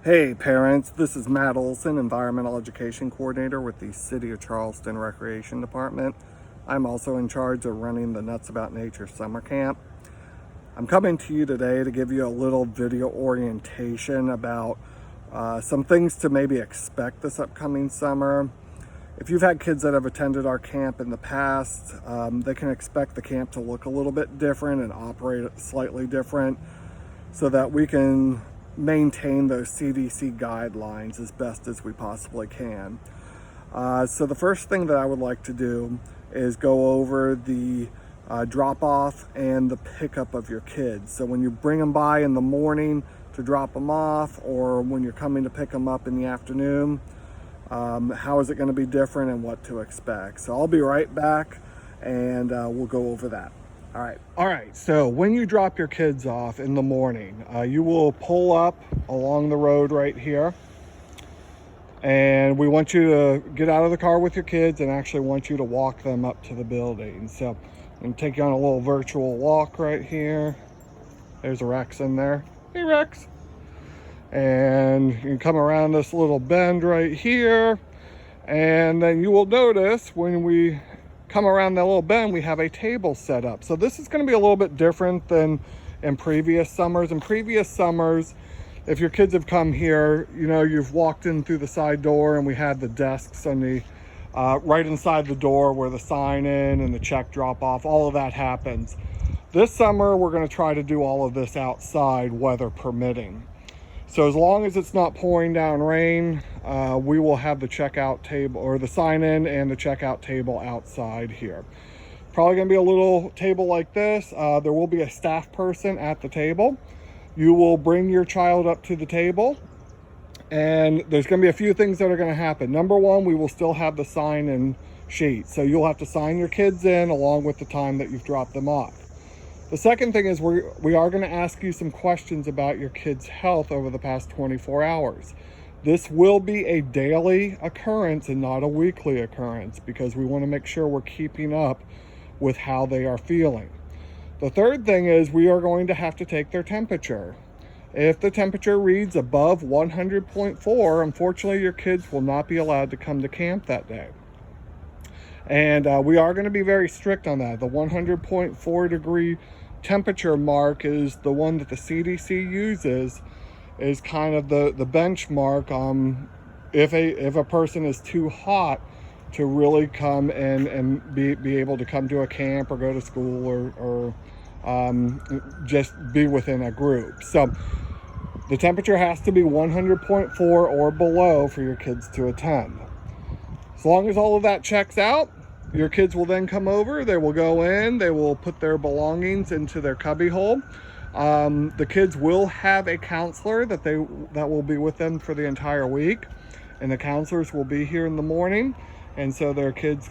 Hey parents, this is Matt Olson, Environmental Education Coordinator with the City of Charleston Recreation Department. I'm also in charge of running the Nuts About Nature Summer Camp. I'm coming to you today to give you a little video orientation about some things to maybe expect this upcoming summer. If you've had kids that have attended our camp in the past, they can expect the camp to look a little bit different and operate slightly different so that we can maintain those CDC guidelines as best as we possibly can. So the first thing that I would like to do is go over the drop off and the pickup of your kids. So when you bring them by in the morning to drop them off, or when you're coming to pick them up in the afternoon, how is it going to be different and what to expect. So I'll be right back and we'll go over that. All right, so when you drop your kids off in the morning, you will pull up along the road right here. And we want you to get out of the car with your kids and actually want you to walk them up to the building. So I'm going to take you on a little virtual walk right here. There's a Rex in there. Hey, Rex. And you can come around this little bend right here. And then you will notice when we come around that little bend, we have a table set up. So this is going to be a little bit different than in previous summers. In previous summers, if your kids have come here, you know, you've walked in through the side door and we had the desks on the right inside the door where the sign in and the check drop off, all of that happens. This summer, we're going to try to do all of this outside, weather permitting. So as long as it's not pouring down rain, we will have the checkout table, or the sign in and the checkout table outside here. Probably gonna be a little table like this. There will be a staff person at the table. You will bring your child up to the table, and there's gonna be a few things that are gonna happen. Number one, we will still have the sign in sheet. So you'll have to sign your kids in along with the time that you've dropped them off. The second thing is we are going to ask you some questions about your kids' health over the past 24 hours. This will be a daily occurrence and not a weekly occurrence because we want to make sure we're keeping up with how they are feeling. The third thing is we are going to have to take their temperature. If the temperature reads above 100.4, unfortunately your kids will not be allowed to come to camp that day. And we are going to be very strict on that. The 100.4 degree temperature mark is the one that the CDC uses, is kind of the benchmark if a person is too hot to really come and be able to come to a camp or go to school or just be within a group. So the temperature has to be 100.4 or below for your kids to attend. As long as all of that checks out, your kids will then come over, they will go in, they will put their belongings into their cubby hole. The kids will have a counselor that will be with them for the entire week, and the counselors will be here in the morning, and so their kids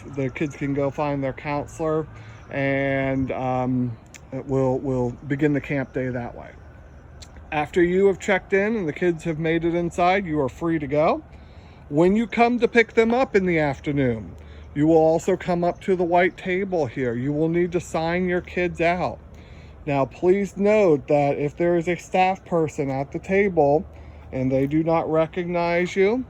can go find their counselor, and we'll begin the camp day that way. After you have checked in and the kids have made it inside, you are free to go. When you come to pick them up in the afternoon, you will also come up to the white table here. You will need to sign your kids out. Now, please note that if there is a staff person at the table and they do not recognize you,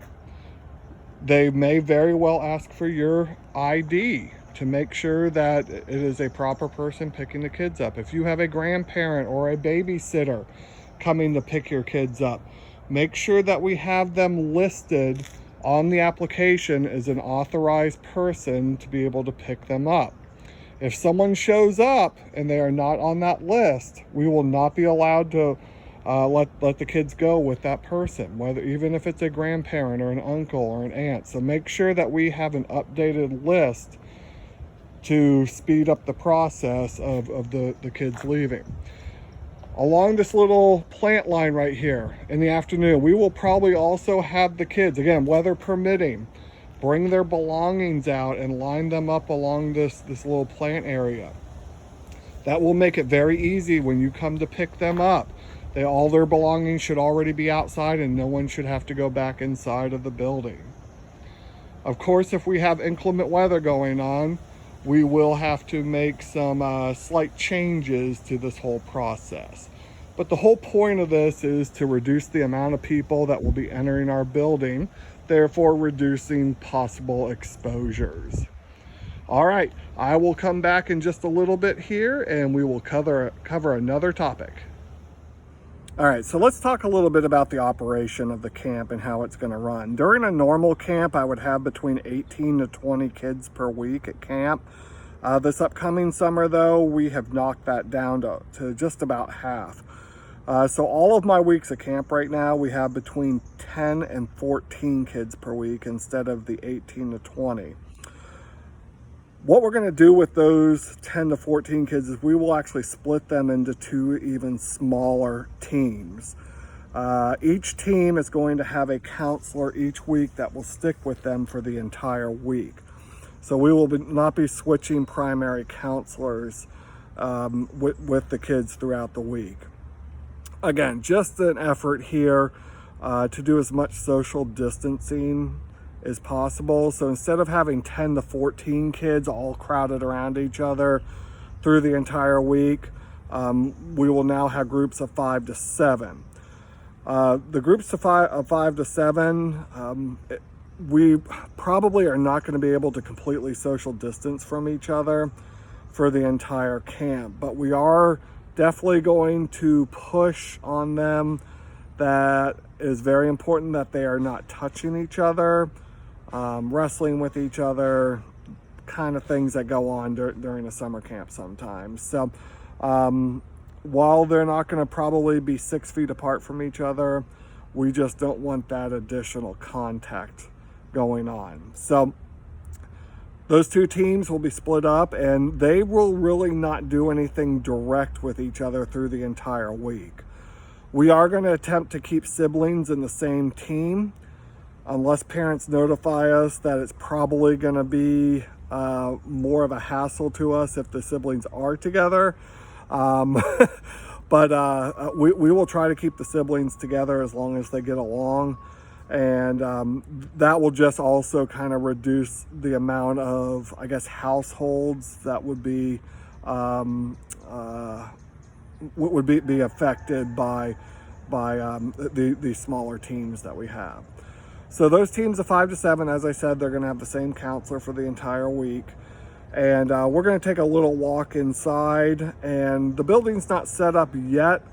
they may very well ask for your ID to make sure that it is a proper person picking the kids up. If you have a grandparent or a babysitter coming to pick your kids up, make sure that we have them listed on the application as an authorized person to be able to pick them up. If someone shows up and they are not on that list, we will not be allowed to let the kids go with that person, even if it's a grandparent or an uncle or an aunt. So make sure that we have an updated list to speed up the process of the kids leaving. Along this little plant line right here in the afternoon, we will probably also have the kids, again, weather permitting, bring their belongings out and line them up along this little plant area. That will make it very easy when you come to pick them up. All their belongings should already be outside and no one should have to go back inside of the building. Of course, if we have inclement weather going on, we will have to make some slight changes to this whole process. But the whole point of this is to reduce the amount of people that will be entering our building, therefore reducing possible exposures. All right, I will come back in just a little bit here and we will cover another topic. All right, so let's talk a little bit about the operation of the camp and how it's going to run. During a normal camp, I would have between 18 to 20 kids per week at camp. This upcoming summer, though, we have knocked that down to just about half. So all of my weeks at camp right now, we have between 10 and 14 kids per week instead of the 18 to 20. What we're going to do with those 10 to 14 kids is we will actually split them into two even smaller teams. Each team is going to have a counselor each week that will stick with them for the entire week. So we will not be switching primary counselors with the kids throughout the week. Again, just an effort here to do as much social distancing as possible. So instead of having 10 to 14 kids all crowded around each other through the entire week, we will now have groups of 5 to 7. The groups of five to 7, we probably are not going to be able to completely social distance from each other for the entire camp, but we are definitely going to push on them that it is very important that they are not touching each other, wrestling with each other, kind of things that go on during a summer camp sometimes. So while they're not going to probably be 6 feet apart from each other, we just don't want that additional contact going on. So those two teams will be split up and they will really not do anything direct with each other through the entire week. We are going to attempt to keep siblings in the same team unless parents notify us that it's probably going to be more of a hassle to us if the siblings are together. But we will try to keep the siblings together as long as they get along. And that will just also kind of reduce the amount of, I guess, households that would be affected by the smaller teams that we have. So those teams of 5 to 7, as I said, they're going to have the same counselor for the entire week. And we're going to take a little walk inside. And the building's not set up yet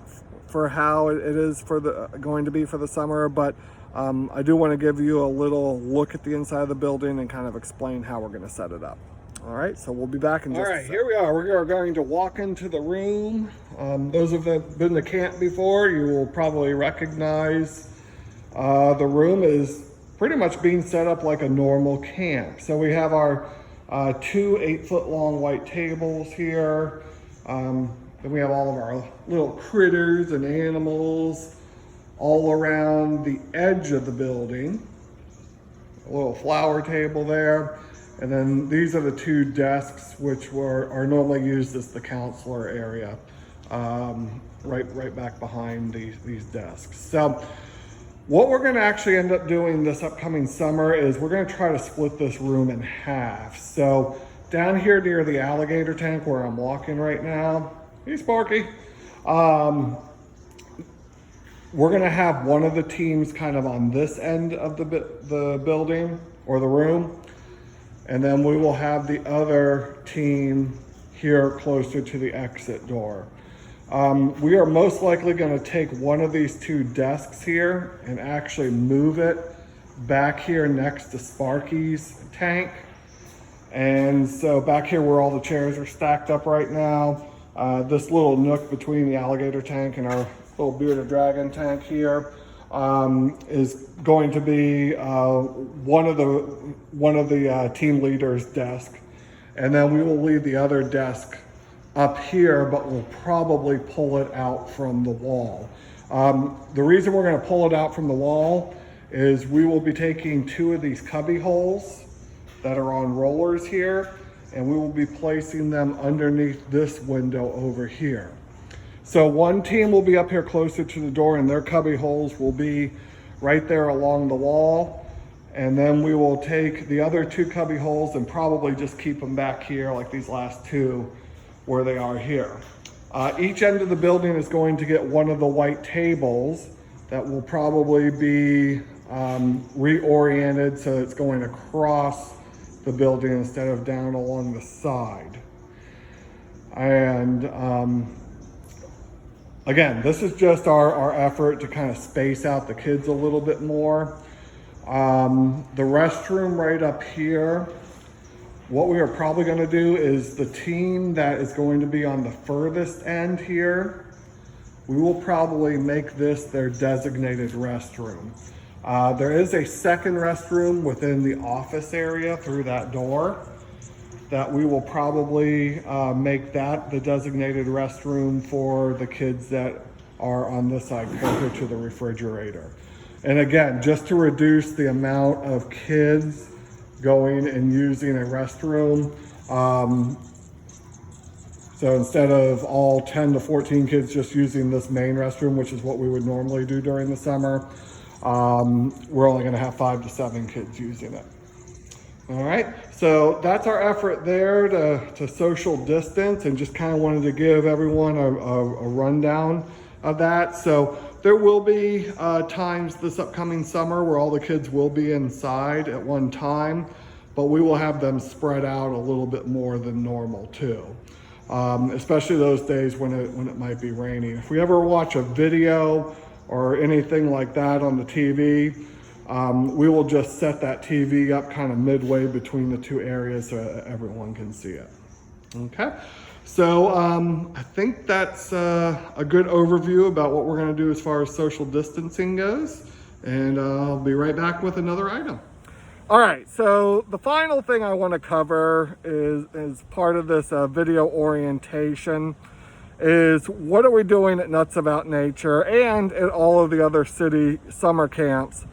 for how it is going to be for the summer, but I do want to give you a little look at the inside of the building and kind of explain how we're going to set it up. All right, so we'll be back in just a second. All right, here we are. We are going to walk into the room. Those of you that have been to camp before, you will probably recognize the room is pretty much being set up like a normal camp. So we have our 2 8-foot-long white tables here. Then we have all of our little critters and animals all around the edge of the building. A little flower table there. And then these are the 2 desks which are normally used as the counselor area, right back behind these desks. So what we're going to actually end up doing this upcoming summer is we're going to try to split this room in half. So down here near the alligator tank where I'm walking right now, hey Sparky, we're going to have one of the teams kind of on this end of the building or the room. And then we will have the other team here closer to the exit door. We are most likely going to take one of these 2 desks here and actually move it back here next to Sparky's tank. And so back here where all the chairs are stacked up right now, this little nook between the alligator tank and our little bearded dragon tank here is going to be one of the team leaders' desk, and then we will leave the other desk up here, but we'll probably pull it out from the wall. The reason we're going to pull it out from the wall is we will be taking 2 of these cubby holes that are on rollers here, and we will be placing them underneath this window over here. So one team will be up here closer to the door and their cubby holes will be right there along the wall. And then we will take the other 2 cubby holes and probably just keep them back here like these last 2 where they are here. Each end of the building is going to get one of the white tables that will probably be reoriented so it's going across the building instead of down along the side. And again, this is just our effort to kind of space out the kids a little bit more. The restroom right up here, what we are probably going to do is the team that is going to be on the furthest end here, we will probably make this their designated restroom. There is a second restroom within the office area through that door that we will probably make that the designated restroom for the kids that are on this side closer to the refrigerator. And again, just to reduce the amount of kids going and using a restroom. So instead of all 10 to 14 kids just using this main restroom, which is what we would normally do during the summer, we're only gonna have 5 to 7 kids using it. All right, so that's our effort there to social distance, and just kind of wanted to give everyone a rundown of that. So there will be times this upcoming summer where all the kids will be inside at one time, but we will have them spread out a little bit more than normal too. Especially those days when it might be raining. If we ever watch a video or anything like that on the TV, we will just set that TV up kind of midway between the two areas so everyone can see it. Okay, so I think that's a good overview about what we're going to do as far as social distancing goes, and I'll be right back with another item. All right, so the final thing I want to cover is part of this video orientation is what are we doing at Nuts About Nature and at all of the other city summer camps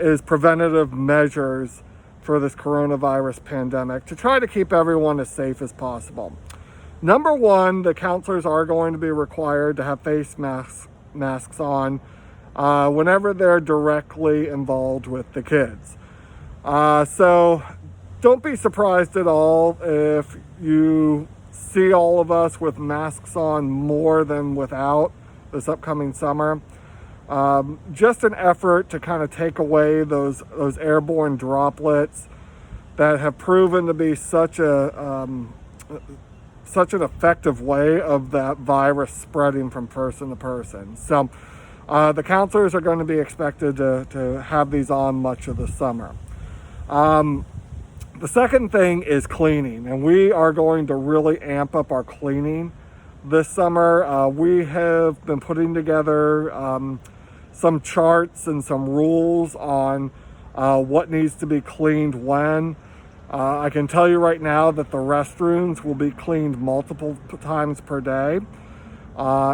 is preventative measures for this coronavirus pandemic to try to keep everyone as safe as possible. Number one, the counselors are going to be required to have face masks on whenever they're directly involved with the kids. So don't be surprised at all if you see all of us with masks on more than without this upcoming summer. Just an effort to kind of take away those airborne droplets that have proven to be such an effective way of that virus spreading from person to person. So the counselors are going to be expected to have these on much of the summer. The second thing is cleaning, and we are going to really amp up our cleaning this summer. We have been putting together some charts and some rules on what needs to be cleaned when. I can tell you right now that the restrooms will be cleaned multiple times per day.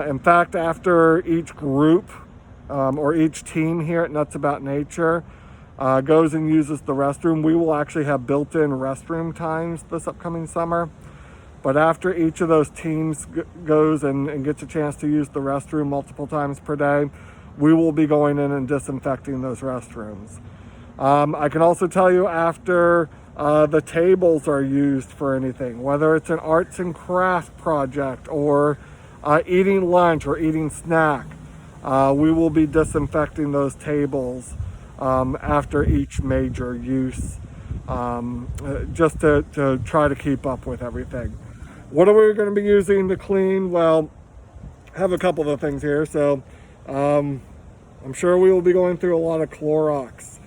In fact, after each group or each team here at Nuts About Nature goes and uses the restroom, we will actually have built-in restroom times this upcoming summer. But after each of those teams goes and gets a chance to use the restroom multiple times per day, we will be going in and disinfecting those restrooms. I can also tell you after the tables are used for anything, whether it's an arts and craft project or eating lunch or eating snack, we will be disinfecting those tables after each major use, just to try to keep up with everything. What are we going to be using to clean? Well, I have a couple of things here. So I'm sure we will be going through a lot of Clorox.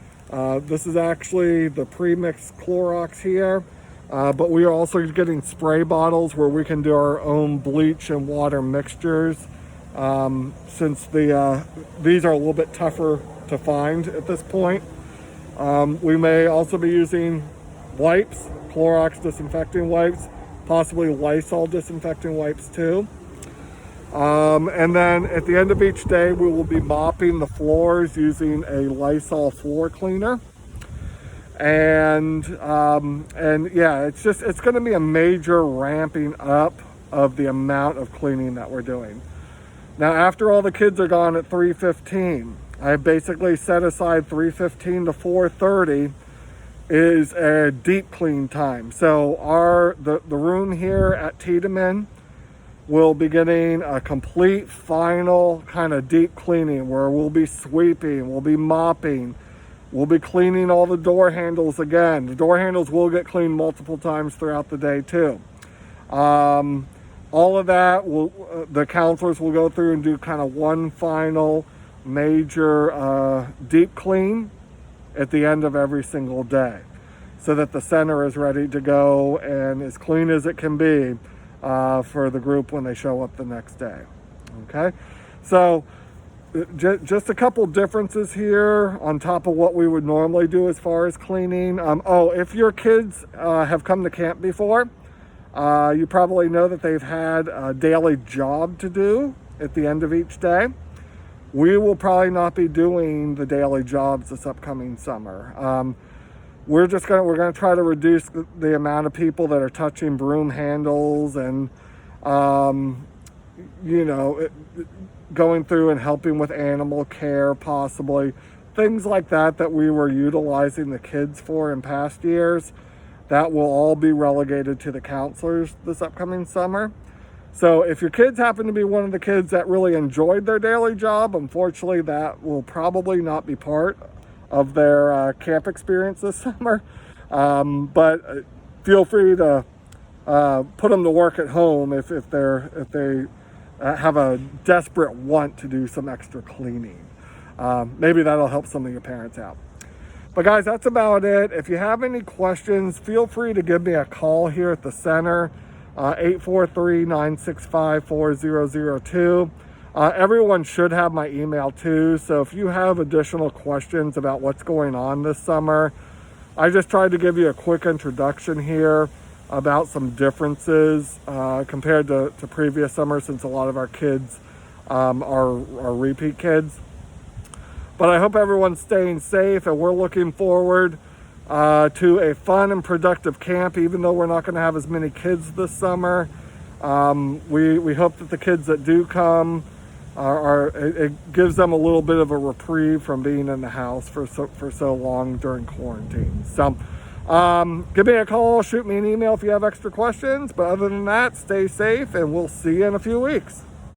This is actually the pre-mixed Clorox here, but we are also getting spray bottles where we can do our own bleach and water mixtures, since these are a little bit tougher to find at this point. We may also be using wipes, Clorox disinfecting wipes, possibly Lysol disinfecting wipes too. And then at the end of each day, we will be mopping the floors using a Lysol floor cleaner. And yeah, it's going to be a major ramping up of the amount of cleaning that we're doing. Now, after all the kids are gone at 3:15, I basically set aside 3:15 to 4:30 is a deep clean time. So the room here at Tiedemann we'll be getting a complete final kind of deep cleaning where we'll be sweeping, we'll be mopping, we'll be cleaning all the door handles again. The door handles will get cleaned multiple times throughout the day too. All of that, the counselors will go through and do kind of one final major deep clean at the end of every single day, so that the center is ready to go and as clean as it can be for the group when they show up the next day. Okay, so just a couple differences here on top of what we would normally do as far as cleaning. If your kids have come to camp before, you probably know that they've had a daily job to do at the end of each day. We will probably not be doing the daily jobs this upcoming summer. We're gonna try to reduce the amount of people that are touching broom handles and going through and helping with animal care, possibly things like that we were utilizing the kids for in past years. That will all be relegated to the counselors this upcoming summer. So if your kids happen to be one of the kids that really enjoyed their daily job, unfortunately that will probably not be part of their camp experience this summer. But feel free to put them to work at home if they have a desperate want to do some extra cleaning. Maybe that'll help some of your parents out. But guys, that's about it. If you have any questions, feel free to give me a call here at the center, 843-965-4002. Everyone should have my email too, so if you have additional questions about what's going on this summer, I just tried to give you a quick introduction here about some differences compared to previous summers, since a lot of our kids are repeat kids. But I hope everyone's staying safe, and we're looking forward to a fun and productive camp, even though we're not going to have as many kids this summer. We hope that the kids that do come it gives them a little bit of a reprieve from being in the house for so long during quarantine. So give me a call, shoot me an email if you have extra questions. But other than that, stay safe, and we'll see you in a few weeks.